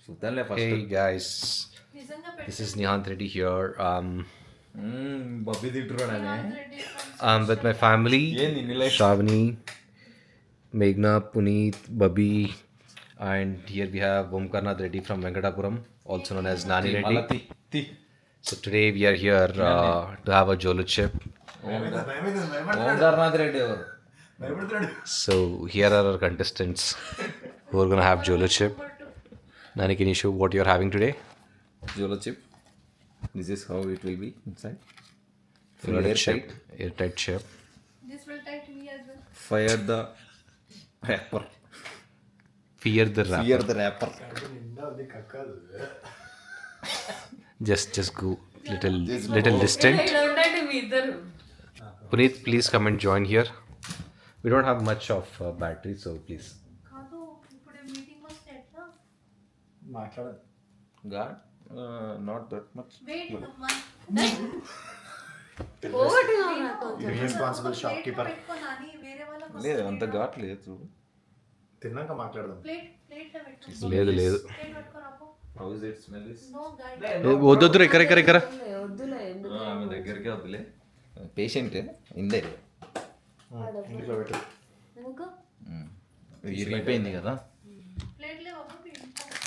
చూద్దాంలే first. Hey guys, this is Nihant Reddy here. బబ్బీ తింటున్నాడనే. I'm with my family, ఏంది నిలయ Shravani, Meghna, Puneet, Babi, and here we have Omkarnath Reddy from Venkatapuram, also known as Nani Reddy. మళ్ళా తి So today we are here to have a Jolo chip. Omkarnath Reddy ఎవరు? So here are our contestants who are gonna have Jolo chip. Nani, can you show what you're having today? Jolo chip. This is how it will be inside. Airtight chip. Airtight chip. This will tie to me as well. Fire the wrapper. Fear the rap. Fear the wrapper. Just go little distant. Puneet, please come and join here. We don't have much of battery, so please. కాదు ఇప్పుడు meeting వస్తే ఎట్లా మాట్లాడదు god not that much. Wait responsible shopkeeper పెట్టుకోనాని వేరే వాళ్ళకి లేదు అంత ఘాట్ లేదు చూడు. తిన్నాక మాట్లాడదాం. ప్లేట్ లో పెట్టు లేదు ప్లేట్ పట్టుకోరాపో how is it smell is? No guide వద్దు ఇక్కడ ఆమె దగ్గరికి వద్దులే. పేషెంట్ ఇందే ఇంట్లో పెట్టు. ఇరిగిపోయింది కదా. ప్లేట్ లే బాబు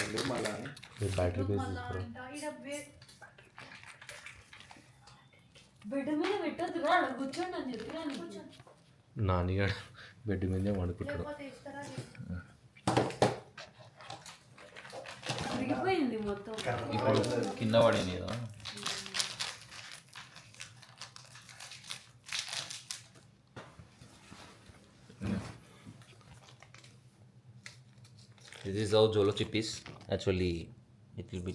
ఎందుకు మళ్ళా అని? బ్యాటరీ మళ్ళా అంట ఇడ బిడ్డ మీద పెట్టద్దు కూర్చోండి అని చెప్పి నానిగాడు బెడ్ మీదే వండుకుంటాడు. లేకపోతే ఇస్తారా విరిగిపోయింది మొత్తం. ఇప్పుడు కింద పడింది కదా. This is how Jolo chip is. Actually, it will be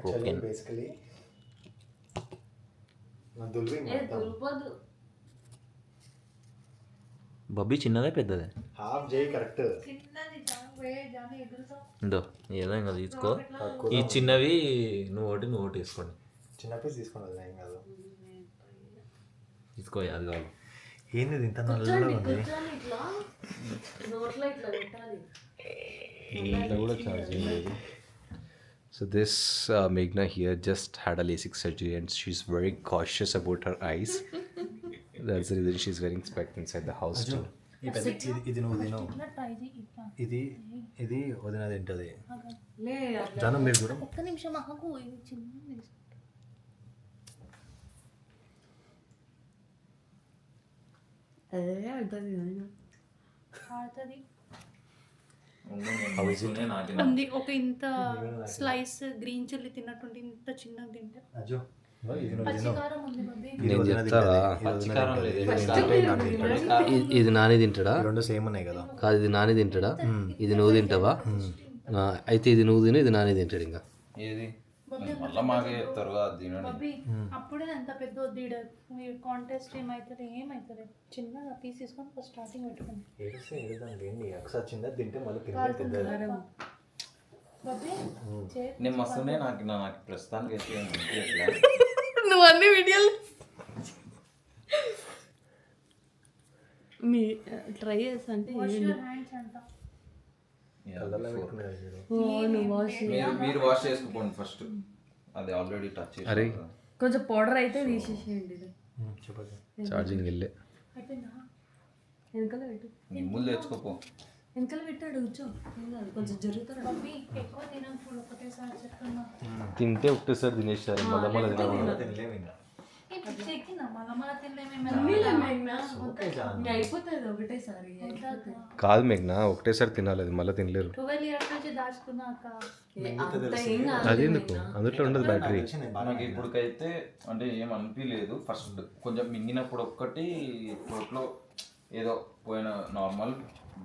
broken. Basically నా దుల్వి దుర్పదు బబ్బీ చిన్నదే పెద్దదే హాఫ్ చేయి కరెక్ట్. చిన్నది జాను ఎదురుతో ఇందో ఏదో ఇంకా తీసుకో. ఈ చిన్నవి నువ్వు ఒకటి వేసుకోండి. చిన్న పీస్ తీసుకున్నది ఏం కాదు. తీసుకో అది కావాలి. ఏంది ఇంత నల్లగా ఉంది? కూర్చొని ఇట్లా నోట్లో ఇట్లా పెట్టాలి. ఇంట్లో కూడా ఛార్జింగ్ లేదు. So this Meghna here just had a LASIK surgery and she's very cautious about her eyes. That's the reason she's wearing specs inside the house too. ఇది నువ్వు తిను. ఇట్లా ట్రై చేయి ఇట్లా ఇది వదిన తింటది. లే జనం మీరు చూడం. ఒక్క నిమిషం ఆగు ఇది చిన్నది అదే అవుతుంది. ఆడుతుంది నాటిన ఉంది ఒక ఇంత స్లైస్ గ్రీన్ చిల్లీ తిన్నట్టుండి ఇంత చిన్నగా తింటే అజో ఇది నువ్వు తిను. పచ్చికారం ఉంది బాబీ నేను వదిన చెప్తా తింటది. పచ్చికారం లేదు. ఇది నాని తింటాడా? ఈ రెండు సేమ్ ఉన్నాయి కదా. కాదు ఇది నాని తింటాడా? ఇది నువ్వు తింటావా? అయితే ఇది నువ్వు తిను, ఇది నాని తింటాడు. ఇంకా ఏది మళ్ళా మాకే చెప్తారు అది తినండి. బాబీ అప్పుడే ఎంత పెద్ద వద్దీడ కాంటెస్ట్ ఏమవుతుంది చిన్నగా పీస్ తీసుకొని ఫస్ట్ స్టార్టింగ్ పెట్టుకోండి ఏడిస్తే ఏడుదానికి ఏంటి? ఒకసారి చిన్నది తింటే మళ్ళీ తింటే పెద్దది. బాబీ నేను మస్తునే నాకు ప్రస్తుతానికి అయితే ఏం అనిపించట్లే. నువ్వు అన్ని వీడియోలు మీ ట్రై చేస్తా అంటే వాష్ యువర్ హ్యాండ్స్ అంట కళ్ళల్లో పెట్టుకునేది మీరు. నువ్వు వాష్ మీరు వాష్ చేసుకోండి ఫస్ట్. అది ఆల్రెడీ టచ్ అరే చేసి కొంచెం పౌడర్ అయితే తీసేసేయండి. ఇది చెప్పదు. ఛార్జింగ్ వెళ్ళే. అయిపోయిందా వెనకాల పెట్టు. నిమ్ములు తెచ్చుకోపో. వెనకాల పెట్టాడు కూర్చో. ఏం కాదు, కొంచెం జరుగుతారు. బాబీ ఎక్కువ తినను ఫుడ్ ఒకటేసారి చెప్తున్నా తింటే ఒకటేసారి తినేసారు మళ్ళీ తినాలి. తినలేము ఇంకా. ఇప్పుడు చెక్కిందా మళ్ళా ఇంకా అయిపోతుంది ఒకటేసారి. కాదు మేఘ్నా, ఒకటేసారి తినాలి, అది మళ్ళీ తినలేరు. 12 ఇయర్స్ నుంచి దాచుకున్నాక అంత ఏం కాదు. అదెందుకు అందులో ఉండదు బ్యాటరీ. నాకు ఇప్పటికైతే అంటే ఏం అనిపించలేదు. ఫస్ట్ కొంచెం మింగినప్పుడు ఒక్కటి తోటలో ఏదో పోయిన నార్మల్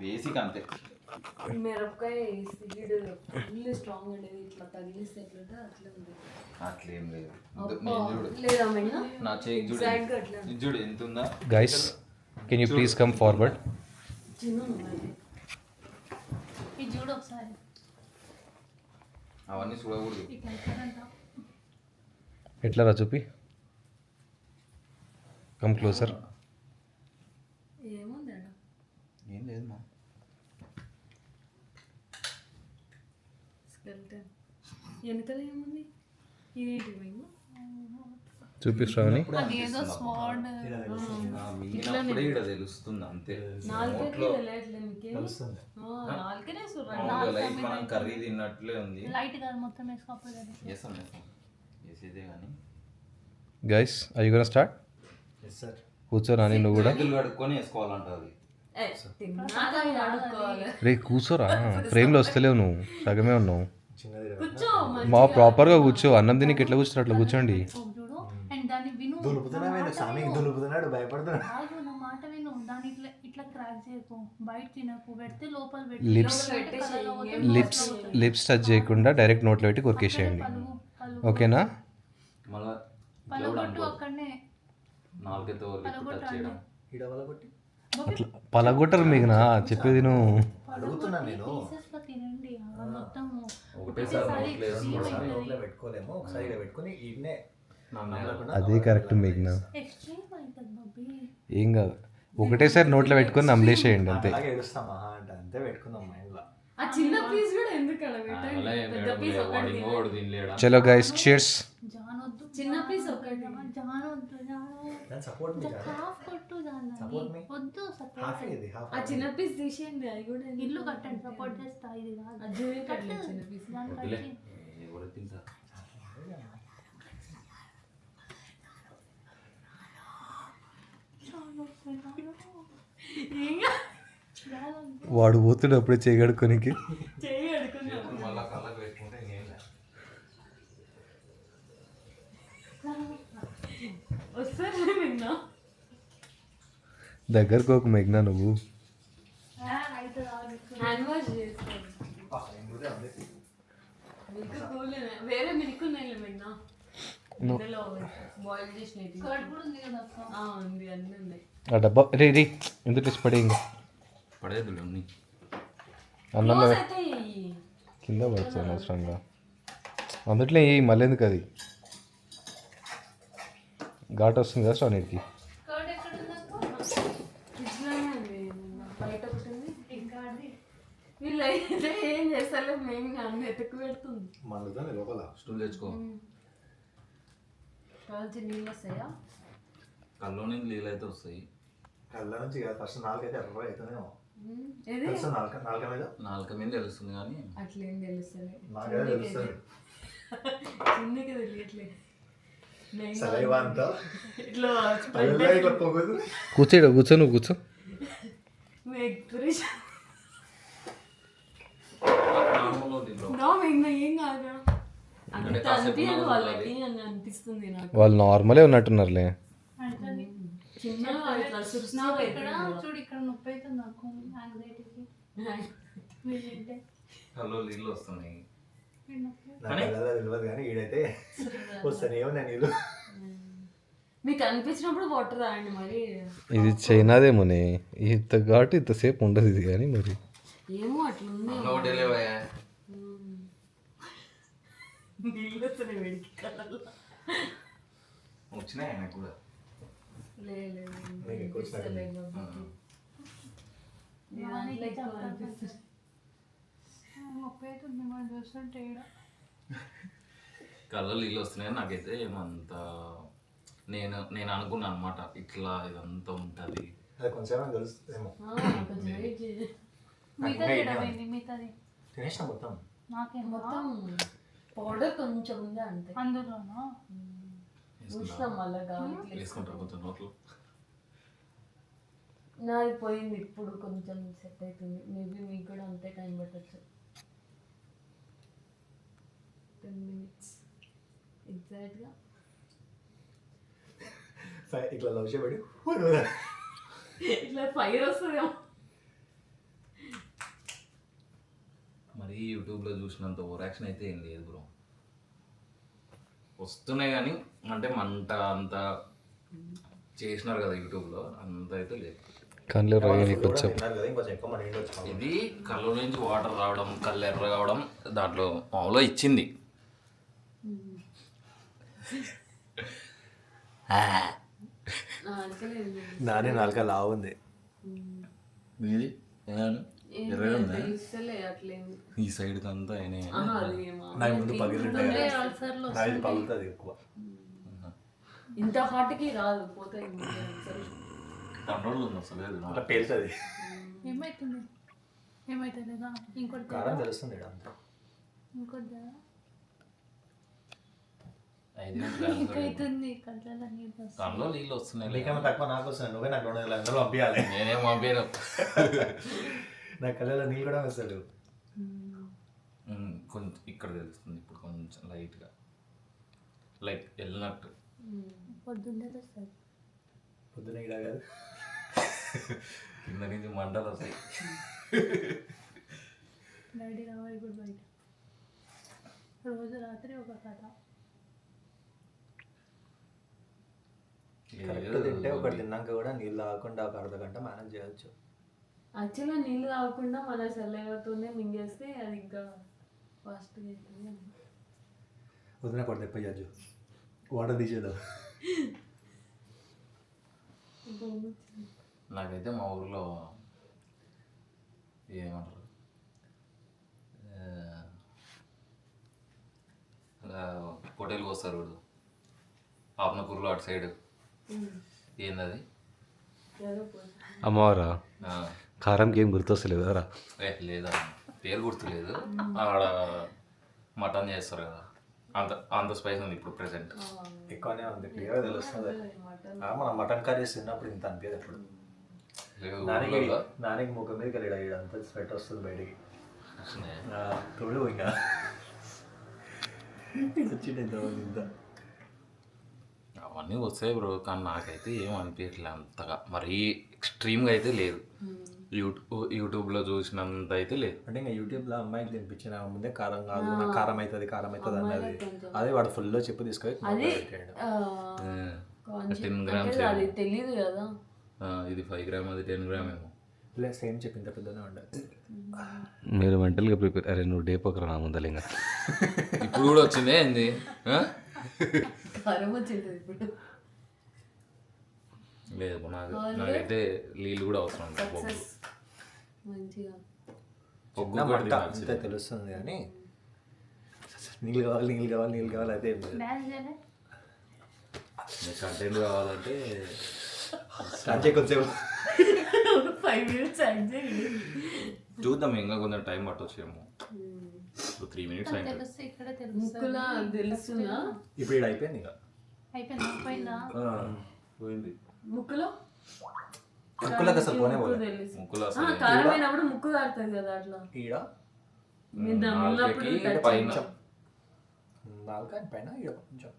బేసిక్ అంతే. మిరపకాయ సీడ్ ఫుల్ స్ట్రాంగ్ ఉండేది. ఇట్లా తగిలిస్తే ఎట్లుంటే అట్లా ఉంది. అట్లేం లేదు. నేను చూడు లేదా మైనా నా చేయి చూడు, Exact గా అట్లా. ఇది చూడు ఎంత ఉందా. Guys, can you please come forward? చిన్న ఇది చూడు ఒకసారి అవన్నీ చూడకూడదు. ఇట్లా అయిపోయిందంట ఎట్లా రా చూపి. Come closer. ఏముంది అన్న ఏం లేదు మా వెనకాల ఏముంది ఇదేంటి మేము చూపిస్తామని అది ఏదో స్వాడ్ మింగినప్పుడే ఇక్కడ తెలుస్తుంది అంతే. నాలుగైతే తెలియట్లేదు మీకే తెలుస్తుంది. నాలుగనే మామూలుగా లైఫ్ మనం కర్రీ తిన్నట్లే ఉంది. లైట్ కాదు మొత్తం వేసుకోకపోతే చేస్తాం చేసేదే కానీ guys I you gonna start yes sir. కూర్చోరా అని నువ్వు కూడా చేతులు కడుక్కొని వేసుకోవాలంట అది. తిన్నాక ఆడుకోవాలి రే కూర్చోరా ఫ్రేమ్లో వస్తలేవు నువ్వు సగమే ఉన్నావు చిన్నది కూర్చో మా ప్రాపర్గా కూర్చో అన్నం తినికి ఎట్లా కూర్చున్నారు అట్లా కూర్చోండి చూడు అండ్ దాన్ని విను దులుపుతున్నాడు సామికి దులుపుతున్నాడు భయపడుతున్నాడు. కాదు నా మాట విను దాన్ని ఇట్లా ఇట్లా క్రాక్ చేయకు బయట తినకు పెడితే లోపల Lips. లిప్స్ టచ్ చేయకుండా డైరెక్ట్ నోట్లో పెట్టి కొరికేసేయండి ఓకేనా మళ్ళా పలగొట్టు అక్కడనే నాలుగైతే వరకు టచ్ చేయడం. ఇడవల కొట్టి అట్లా పలగొట్టరు మీకు నా చెప్పేది నువ్వు అడుగుతున్నా నేను. పీసెస్ లో తినండి ఆ మొత్తం ఒకటేసారి నోట్లో వేసుకోవడం. ఒకసారి నోట్లో పెట్టుకోలేము, ఒకసారి ఇక్కడ పెట్టుకుని ఈయనే అదే కరెక్ట్ మీకు ఎక్స్ట్రీమ్ అవుతుంది బాబీ. ఏం కాదు ఒకటేసారి నోట్లో పెట్టుకొని నమ్మలేసేయండి అంతే అలాగే ఏడుస్తాం మహా అంటే అంతే పెట్టుకుందాం మైండ్లో. ఆ చిన్న పీస్ కూడా ఎందుకు అలా అడగటండి ఏం పెద్ద లేడు, పీస్ వాడు ఒకటి ఇంకోడు తినలేడా. చలో గైస్ cheers జానొద్దు చిన్న పీస్ ఒకటి జానొద్దు దాని సపోర్ట్ మీ జాను. హాఫ్ కొట్టు దాన్ని Support me. వద్దు హాఫ్ సపోర్ట్ ఇది హాఫ్. ఆ చిన్న పీస్ తీసేయండి అది కూడా ఎందుకు? ఇల్లు కట్టండి సపోర్ట్ చేస్తా ఇది కాదు అది చూపించట్లేదు చిన్న పీస్ దాని వదిలే. పైకి ఎవరు తింటారు. వాడు పోతుడు అప్పుడే చేయగడుకోనికి చెయ్యి అడుకున్నా చేతులు మళ్ళా కళ్ళకు పెట్టుకుంటే ఇంకేం లేదు. వస్తారా నిన్న దగ్గరకు ఒక మెగ్నా నువ్వు హ్యాండ్ వాష్ చేసుకోండి మిల్క్ కూల్ వేరే మిల్క్ ఉన్నాయి నిన్న ఇందులో బాయిల్ చేసినవి కడుపుడు ఉంది కదా అక్క. ఉంది అన్నీ ఉన్నాయి ఆ డబ్బా రే రే ఎందుకు తెచ్చి పడే ఇంకా పడేదులే ఉన్ని. అన్నంలో క్లోజ్ అయితే ఇయ్యి. కింద పడుతుంది అనవసరంగా అందుట్లో ఏ మళ్ళీ ఎందుకు అది ఘాట్ వస్తుంది కదా స్టానీకి కర్డ్ ఎక్కడ ఉంది అక్క? ఫ్రిడ్జ్ లోనే ఉంది నిన్న. బయట ఒకటి ఉంది ఇంకా అది వీళ్ళు అయితే ఏం చేస్తలేదు మేము అన్ని ఎత్తుకు పెడుతుంది మండుతుంది లోపల. స్టూల్ తెచ్చుకో. కావాల్సిన నీళ్ళు వస్తాయా కల్లో నుంచి నీళ్ళు అయితే వస్తాయి. కళ్ళ నుంచి కాదు ఫస్ట్ నాలుగైతే ఎర్ర అవుతుందేమో. ఏది తెలుసు నాలుక నాలుక మీద నాలుక మీద తెలుస్తుంది కానీ అట్లేం తెలుస్తలే నాకైతే తెలుస్తుంది. చిన్నకి తెలియట్లేదు సలైవా అంతా ఇట్లా పళ్ళల్లో ఇట్లా పొగదు. కూర్చోడు కూర్చో నువ్వు కూర్చో నార్మల్ దీంట్లో ఏం కాదు అంత అనిపించదు వాళ్ళకి అని అనిపిస్తుంది నాకు వాళ్ళు నార్మలే ఉన్నట్టున్నారులే అంటుంది చిన్నగా ఇట్లా సురుసు నాకు ఇక్కడ చూడు ఇక్కడ నొప్పి అవుతుంది నాకు యాంగ్జైటీకి మీరు తింటే కల్లో నీళ్ళు వస్తున్నాయి. నొప్పి నా కళ్ళల్లో తెలియదు కానీ ఈడైతే వస్తానే ఉన్నాయి నీళ్ళు. మీకు అనిపించినప్పుడు వాటర్ తాగండి మరి ఇది చైనాదేమోనే ఇంత ఘాటు ఇంతసేపు ఉండదు ఇది కానీ మరి ఏమో అట్లుంది ఒకటి లేవా నీళ్ళు వస్తున్నాయి వేడికి కళ్ళల్లో వచ్చినాయి ఆయనకు కూడా. లేదు మీకు ఎక్కువ వచ్చినట్టుంది. నొప్పి అవుతుంది మనం చూస్తుంటే ఈడ కళ్ళలో నీళ్ళు వస్తున్నాయి. నాకైతే ఏమంత నేను అనుకున్నాను అనమాట ఇట్లా ఇదంతా ఉంటుంది. అది కొంచెం తెలుస్తుందేమో. మిగతా తినమైంది మిగతాది తినేసిన మొత్తం. నాకేం మొత్తం పౌడర్ కొంచెం ఉంది అంతే అందులోనా చూస్తాం మళ్ళా గాలికి వేసుకుంటారు కొంచెం నోట్లో. నాది పోయింది ఇప్పుడు కొంచెం సెట్ అవుతుంది మేబీ మీకు కూడా అంతే టైం పట్టచ్చు 10 minutes ఎగ్జాక్ట్గా ఇట్లా లవ్ చేయబడి ఇట్లా ఫైర్ వస్తుందేమో మరి యూట్యూబ్లో చూసినంత ఓవర్ యాక్షన్ అయితే ఏం లేదు బ్రో. వస్తున్నాయి కానీ అంటే మంట అంత చేసినారు కదా యూట్యూబ్లో అంత అయితే లేదు. కళ్ళు రాయని కొంచెం తిన్నారు కదా ఇంకొంచెం ఎక్కువ మన ఇంట్లో వచ్చాము. ఇది కళ్ళు నుంచి వాటర్ రావడం కళ్ళు ఎర్ర కావడం దాంట్లో మామూలుగా ఇచ్చింది. అనుకోలేదు నానే నాలుక లావు ఉంది. ఇది ఎర్రగా ఉందా? తెలుస్తలే అట్లేమి. ఈ సైడ్ అంతా అయినాయి. ఆహా, అది ఏమో. నాకు ముందు పగిలింటాయి ఉండే అల్సర్లు నాది పగులుతుంది ఎక్కువ. ఇంత హాట్కి రాదు, పోతాయి అసలు. కంట్రోల్ ఉంది అసలు లేదు. అట్లా పేలుతుంది. ఏమవుతుంది ఏమవుతుందా ఇంకోటి కారం తెలుస్తుంది ఈడ అంతా. ఇంకోటి ఐదు నిమిషాలు ఇంకైతుంది కళ్ళలో నీళ్ళు వస్తాయి. కళ్ళలో నీళ్ళు వస్తున్నాయి. నీకన్నా తక్కువ నాకు వస్తుంది. నువ్వే నాకు 200 పంపించాలి. నేనేం పంపాను. నా కళ్ళలో నీళ్ళు కూడా వస్తాడు. కొంచెం ఇక్కడ తెలుస్తుంది ఇప్పుడు కొంచెం లైట్గా లైక్ వెళ్ళినట్టు. పొద్దున్నే వస్తుంది పొద్దున ఈడ కాదు, కింద నుంచి మంటలు వస్తాయి. డాడీ రావా ఇప్పుడు బయట రోజు రాత్రి ఒక కథ. కరెక్ట్ తింటే ఒకటి తిన్నాక కూడా నీళ్ళు తాగకుండా ఒక అర్ధ గంట మేనేజ్ చేయొచ్చు. యాక్చువల్గా నీళ్ళు తాగకుండా మన సెలవుతోనే మింగేస్తే అది ఇంకా ఫాస్ట్గా అవుతుంది. వదిన కొడితే పోయచ్చు, వాటర్ తీసేద్దాం. నాకైతే మా ఊర్లో ఏమంటారు హోటల్కి వస్తారు వీడు ఆపనకూరులో అటు సైడ్. ఏందది? అమ్మవారా ఆ, కారంకి ఏం గుర్తొస్తలేదు కదరా. లేదా పేరు గుర్తులేదు. ఆడ మటన్ చేస్తారు కదా, అంత అంత స్పైస్ ఉంది ఇప్పుడు ప్రెసెంట్. ఎక్కువనే ఉంది, క్లియర్గా తెలుస్తుంది. మన మటన్ కర్రీస్ తిన్నప్పుడు ఇంత అనిపించదు ఎప్పుడు. నానికి ముఖం మీద కలిగి అంత స్వెట్ వస్తుంది బయటికి. తోడు ఇంకా వచ్చింది ఇంత. అవన్నీ వస్తాయి బ్రో, కానీ నాకైతే ఏం అనిపించట్లే అంతగా, మరీ ఎక్స్ట్రీమ్గా అయితే లేదు. యూట్యూబ్లో చూసినంత అయితే లేదు. అంటే ఇంకా యూట్యూబ్లో అమ్మాయికి తినిపించిన ముందే కారం కాదు, నాకు కారం అవుతుంది అన్నది. అదే వాడు ఫుల్లో చెప్పు తీసుకొని అది 10 grams అది తెలియదు కదా. ఇది 5 grams, అది 10 grams ఏమో. లేదు సేమ్ చెప్పి ఇంత పెద్దనే ఉండదు. మీరు మెంటల్గా ప్రిపేర్. అరే నువ్వు డే పక్కన నా ముందలింగా ఇప్పుడు కూడా వచ్చిందే ఏంది? కారం వచ్చింది ఇప్పుడు. లేదు నాకైతే నీళ్ళు కూడా అవసరం లేదు. బొగ్గు మంచిగా బొగ్గు నా కూడా మంట తినాల్సిందే. అంతే తెలుస్తుంది కానీ నీళ్ళు కావాలి అయితే ఏం లేదు. డాన్స్ చేయలే మీకు కంటెంట్ కావాలంటే స్టార్ట్ కొంచెం 5 minutes అయిపోయింది. చూద్దాం, ఇంకా కొంచెం టైం పట్టొచ్చేమో. ఇప్పుడు 3 minutes అయింది. తెలుస్తే ఇక్కడే తెలుస్తుంది. ముక్కులా తెలుస్తుందా? ఇప్పుడు ఇక్కడ అయిపోయింది ఇంకా. అయిపోయిందా పోయిందా? పోయింది ముక్కులో ముక్కులకు అసలు పోనే పోలే. తెలుసు. ముక్కులో అసలు కారం అయినప్పుడు ముక్కు కారుతుంది కదా అట్లా. ఈడ మీరు నమ్మినప్పుడు నాలుకకి పైన నాలుగు పైన ఈడ కొంచెం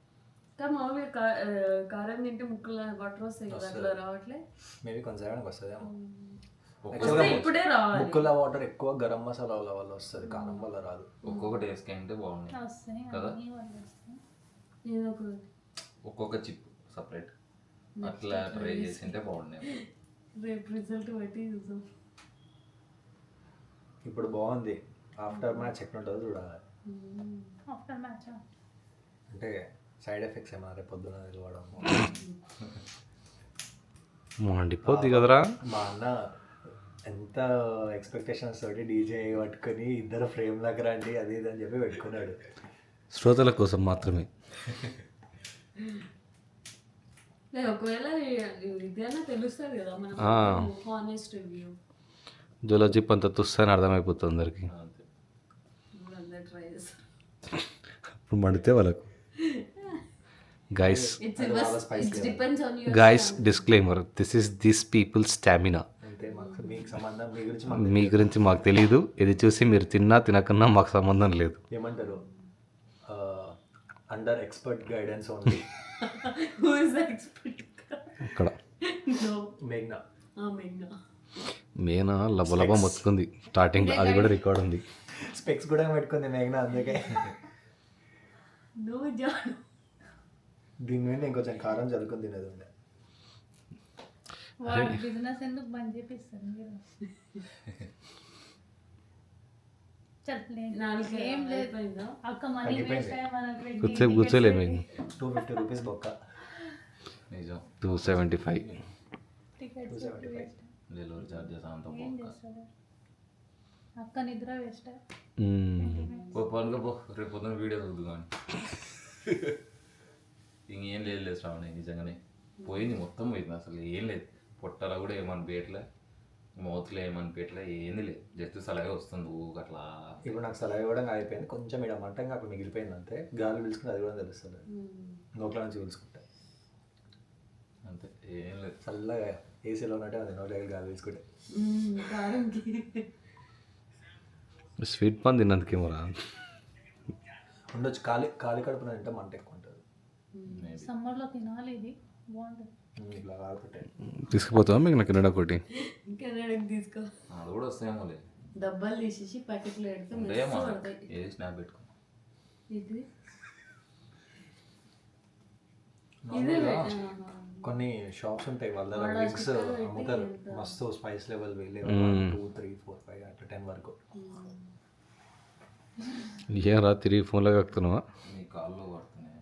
కానీ మామూలుగా కారం తింటే ముక్కులో వాటర్ వస్తాయి కదా, అట్లా రావట్లే. మేబీ కొంచెం వస్తుందేమో. వస్తే ఇప్పుడే రావాలి. ముక్కుల వాటర్ ఎక్కువ గరం మసాలాల వల్ల వస్తుంది, కారం వల్ల రాదు. ఒక్కొక్కటి వేసుకుంటే బాగున్నాయి వస్తాయి కదా. అన్నీ వాళ్ళు వస్తాయి. ఏదో ఒక ఒక్కొక్క చిప్ సపరేట్ అట్లా ట్రై చేసింటే బాగున్నాయి. రేపు రిజల్ట్ బట్టి చూద్దాం. ఇప్పుడు బాగుంది. ఆఫ్టర్ మ్యాచ్ ఎట్లుంటుందో చూడాలి. ఆఫ్టర్ మ్యాచ్ అంటే సైడ్ ఎఫెక్ట్స్ ఏమన్నా రేపు పొద్దున నిలవడం. మండిపోద్ది కదరా. మా అన్న ఎంత ఎక్స్పెక్టేషన్స్ తోటి డీజే పట్టుకొని ఇద్దరు ఫ్రేమ్ లాగా రండి అది ఇది అని చెప్పి పెట్టుకున్నాడు. శ్రోతల కోసం మాత్రమే. లేదు ఒకవేళ ఇదైనా తెలుస్తుంది కదా మనం ఆ. Honest review. జువలజీ అంత తుస్సని అర్థమైపోతుంది అందరికి. అంతే. అందరు ట్రై చేస్తారు. ఇప్పుడు మండితే వాళ్ళకు. Guys it's depends on your. Guys disclaimer, this is this people stamina. అంతే, మాకు మీకు సంబంధం మీ గురించి మీ గురించి మాకు తెలియదు. ఇది చూసి మీరు తిన్నా తినకన్నా మాకు సంబంధం లేదు. ఏమంటారు, under expert guidance only. Who is the expert? ఇక్కడ నో. మేఘ్నా మేఘ్నా. మేనా లబలబ మొత్తుకుంది స్టార్టింగ్, అది కూడా రికార్డ్ ఉంది. స్పెక్స్ కూడా పెట్టుకుంది మేఘ్నా, అందుకే నో జాన్. దీని మీద ఇంకొంచెం కారం చల్లుకొని తినేది ఉండే. వాడి బిజినెస్ ఎందుకు బంద్ చేపిస్తారు మీరు? నాలుగు ఏం లేదు అయిపోయిందా? అక్క మనీ వేస్ట్ అయ్యా మనకు పెట్టి కూర్చోలేము కూర్చోలేము. 250 రూపీస్ బొక్క. నిజం. 275. Tickets waste. డెలివరీ చార్జెస్ అంతా ఏం పోక. చేస్తారు? అక్క నిద్ర వేస్ట్. పో రేపు పొద్దున వీడియో చూద్దు కానీ ఇంకేం లేదు శ్రావణి, నిజంగానే పోయింది, మొత్తం పోయింది. అసలు ఏం లేదు, పొట్టలో కూడా ఏమనిపించట్లే, మౌత్లో ఏమనిపించట్లే, ఏంది లేదు, జస్ట్ సలహా వస్తుంది ఊరికి అట్లా. ఇప్పుడు నాకు సలహా కూడా అయిపోయింది, కొంచెం ఇక్కడ మంట ఇంకా అక్కడ మిగిలిపోయింది అంతే. గాలి పీల్చుకుంటే అది కూడా తెలుస్తుంది, నోట్ల నుంచి పీల్చుకుంటే అంతే, ఏం లేదు. చల్లగా ఏసీలో ఉన్నట్టే అది నోట్ల గాలి పీల్చుకుంటే. కారంకి స్వీట్ పాన్ తిన్నందుకేమోరా. ఉండొచ్చు, ఖాళీ ఖాళీ కడుపున తింటే మంట ఎక్కువ ఉంటుంది. సమ్మర్లో తినాలి, ఇది బాగుంటుంది. ఇట్లా కాకుంటే తీసుకుపోతావా మీకు నాకు కెనడా ఒకటి? కెనడాకి తీసుకో, అది కూడా వస్తాయేమో లేదు, డబ్బాలు తీసేసి ప్యాకెట్లో పెడితే ఉండేమో మస్తు పడతాయి. ఏది స్నాప్ పెట్టుకో. ఇది నార్మల్గా కొన్ని షాప్స్ ఉంటాయి, వాళ్ళ దగ్గర డ్రింక్స్ అమ్ముతారు, మస్తు స్పైస్ లెవెల్ వెళ్ళి 1, 2, 3, 4, 5 అట్లా 10 వరకు. ఏం రా తిరిగి ఫోన్లో కక్కుతున్నావా? నీ కాళ్ళు పడుతున్నాయి.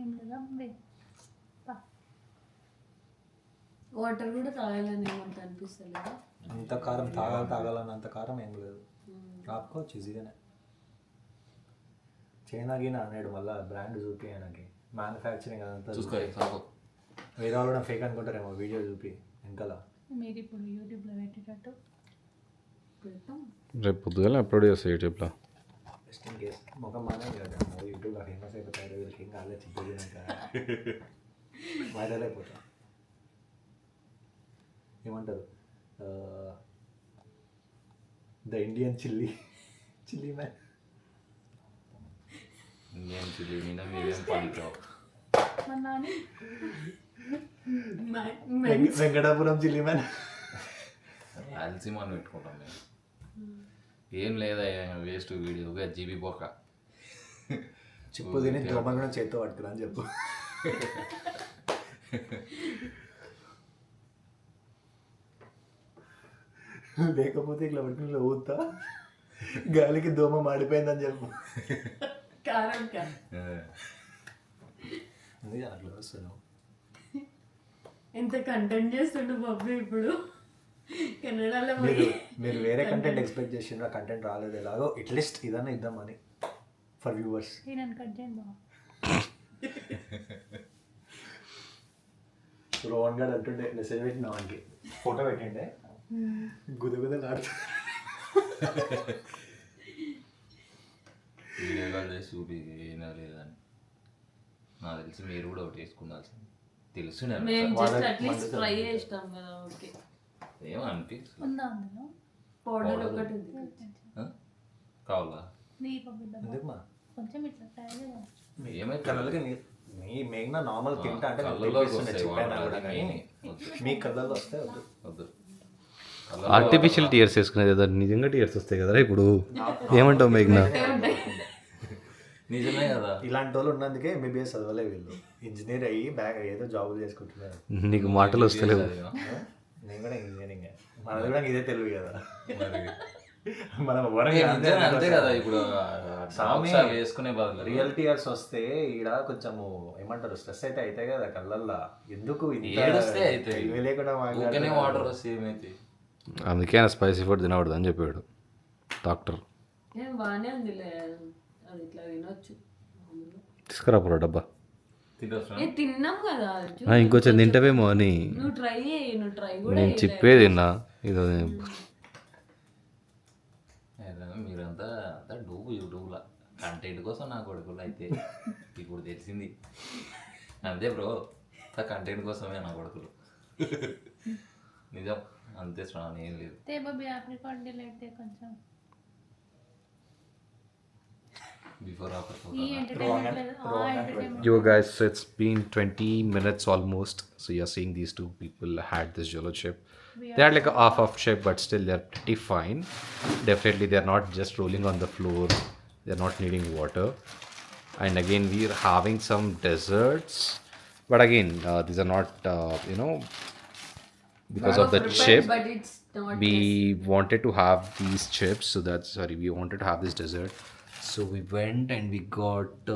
ఏం లేదా ఉంది. వాటర్ కూడా తాగాలని ఏమంత అనిపిస్తలేదు. అంత కారం తాగాలని అంత కారం ఏం లేదు, ఆపుకోవచ్చు ఈజీగానే. చైనా గిన అనేడు మళ్ళీ బ్రాండ్ చూపి ఆయనకి మ్యానుఫ్యాక్చరింగ్ అదంతా చూసుకో సాకు. వేరే వాళ్ళు కూడా ఫేక్ అనుకుంటారేమో వీడియో చూపి వెనకాల. మీరు ఇప్పుడు యూట్యూబ్లో పెట్టేటట్టు పెడతాం. రేపు పొద్దుగా అప్లోడ్ చేస్తాను యూట్యూబ్లో. జస్ట్ ఇన్ కేస్ ముఖం మానే కదా యూట్యూబ్లో ఫేమస్ అయిపోతారు, వీళ్ళకి ఇంకా అలా చిప్పేసినాక వైరల్ అయిపోతా. ఏమంటారు, ద ఇండియన్ చిల్లీ మ్యాన్. ఇంకేం తెలియదు, మీరేం పడిపోయావు. మన నాని వెంకటాపురం చిల్లీ మ్యాన్. అల్సిమాన్ పెట్టుకుంటాం మేము. ఏం లేదా వేస్ట్ వీడియోగా జీబీ పోక చిప్పు తిని దోమ కూడా చేత్తో పట్టుకురా అని చెప్పు. లేకపోతే ఇట్లా పట్టుకుని ఇట్లా ఊతా గాలికి దోమ మాడిపోయిందని చెప్పు. కారం అందుకే అట్లా వస్తాను. ఎంత కంటెంట్ చేస్తుండు బాబు ఇప్పుడు కెనడాలో మీరు వేరే కంటెంట్ ఎక్స్పెక్ట్ చేసిన కంటెంట్ రాలేదు, ఎలాగో అట్లీస్ట్ ఇదన్నా ఇద్దామని ఫర్ వ్యూవర్స్. నేను కట్ చేయండి బాబు. రోహన్ గారు అంటుండే మెసేజ్ పెట్టిన వానికి ఫోటో పెట్టిండే గుదగుదలాడుతూ వీడియో కాల్ చేసి చూపి ఏనా లేదని. నాకు తెలిసి మీరు కూడా ఒకటి వేసుకుండాల్సింది తెలుసు. మేము జస్ట్ అట్లీస్ట్ ట్రై చేస్తాం కదా. ఓకే ఏమో అనిపిస్తుంది. ఉందా అందులో పౌడర్ ఒకటి ఉంది. కావాలా నీ పంపిద్దాం ఎందుకు మా కొంచెం ఇట్లా ట్రై చేద్దాం. ఏమైతే కళ్ళకి మీ మేఘన నార్మల్ తింటా అంటే కళ్ళలోకి వస్తాయి చెప్పాను వాటర్ కూడా కానీ వద్దు. మీ కళ్ళల్లో వస్తే వద్దు. వద్దు. ఆర్టిఫిషియల్ టీయర్స్ వేసుకునేది ఏదో నిజంగా టీయర్స్ వస్తాయి కదరా ఇప్పుడు. ఏమంటావు మేఘ్నా? నిజమే కదా. ఇలాంటి వాళ్ళు ఉన్నందుకే ఎంబీబీఎస్ చదవలే వీళ్ళు, ఇంజనీర్ అయ్యి బ్యాగ్ ఏదో జాబులు చేసుకుంటున్నారు. నీకు మాటలు వస్తలేవు. నేను కూడా ఇంజనీరింగ్, మనది కూడా ఇదే తెలివి కదా. మరి మనం అంతే కదా. ఇప్పుడు వేసుకునే బదులు రియల్ టీయర్స్ వస్తే ఈడ కొంచెము ఏమంటారు స్ట్రెస్ అయితే అవుతాయి కదా కళ్ళల్లో. ఎందుకు ఏడుస్తే అవుతాయి, లేకుండా ఊరికనే వాటర్ వస్తే ఏమైతే. అందుకే ఆయన స్పైసీ ఫుడ్ తినకూడదు అని చెప్పాడు డాక్టర్. ఏం బాగానే ఉందిలే, అది ఇట్లా తినొచ్చు. తీసుకురా పోరా డబ్బా. తిన్నాం కదా. ఇంకొంచెం తింటావేమో అని నువ్వు ట్రై చేయి, నువ్వు ట్రై కూడా నేను చెప్పేది తిన్నా. ఇది మీరంతా అంతా డూబు యూట్యూబ్లో కంటెంట్ కోసం నా కొడుకులు అయితే ఇప్పుడు తెలిసింది. అంతే బ్రో, కంటెంట్ కోసమే నా కొడుకులు. నిజం అంతే శ్రావణి, ఏం లేదు. తే బాబీ ఆప్రికాట్ డిలైట్ తే కొంచెం బిఫోర్ ఆఫర్ ఈ ఎంటర్టైన్మెంట్ లేదు. ఆ entertainment Yo guys, so it's been 20 minutes almost. So you're seeing these two people had this Jolo chip. They are like a half chip, but still they're pretty fine. Definitely they're not just rolling on the floor. They're not needing water. And again, we're having some desserts. But again, these are not, because of the chip. but it's not. We wanted to have these chips, so that's we wanted to have this dessert. So we went and we got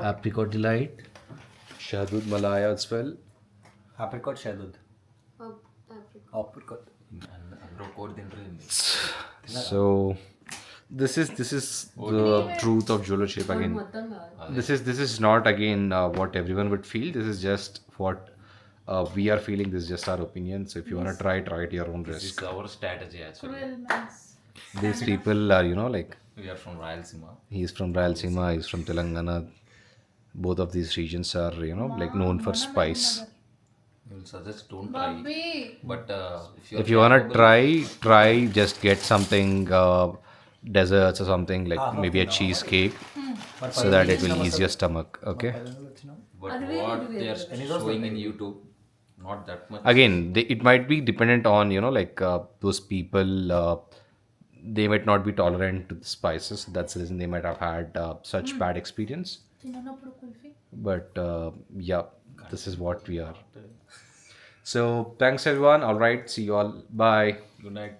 apricot delight, Shahdud Malaya as well. Apricot షాదూద్ Apricot. Apricot అందరూ కోడి తింటుంది. So this is the truth of Joloship again. మొత్తం కాదు. This is not again what everyone would feel. This is just what we are feeling. This is just our opinion. So if you want to try at your own This risk. is our strategy actually. Cruel minds. These people are, you know, like We are from Rayalaseema. he's from Rayalaseema, he's from Telangana. Both of these regions are, you know, like known for spice. We will suggest don't try. Babbi. But If you want to try, just get something desserts or something like maybe a cheesecake so that it will ease your stomach. Okay. But what they are showing in YouTube, not that much. Again, it might be dependent on, you know, like those people. They might not be tolerant to the spices. That's the reason they might have had such bad experience. తిననప్పుడు kulfi. But yeah, this is what we are. So thanks everyone. All right, see you all. Bye. Good night.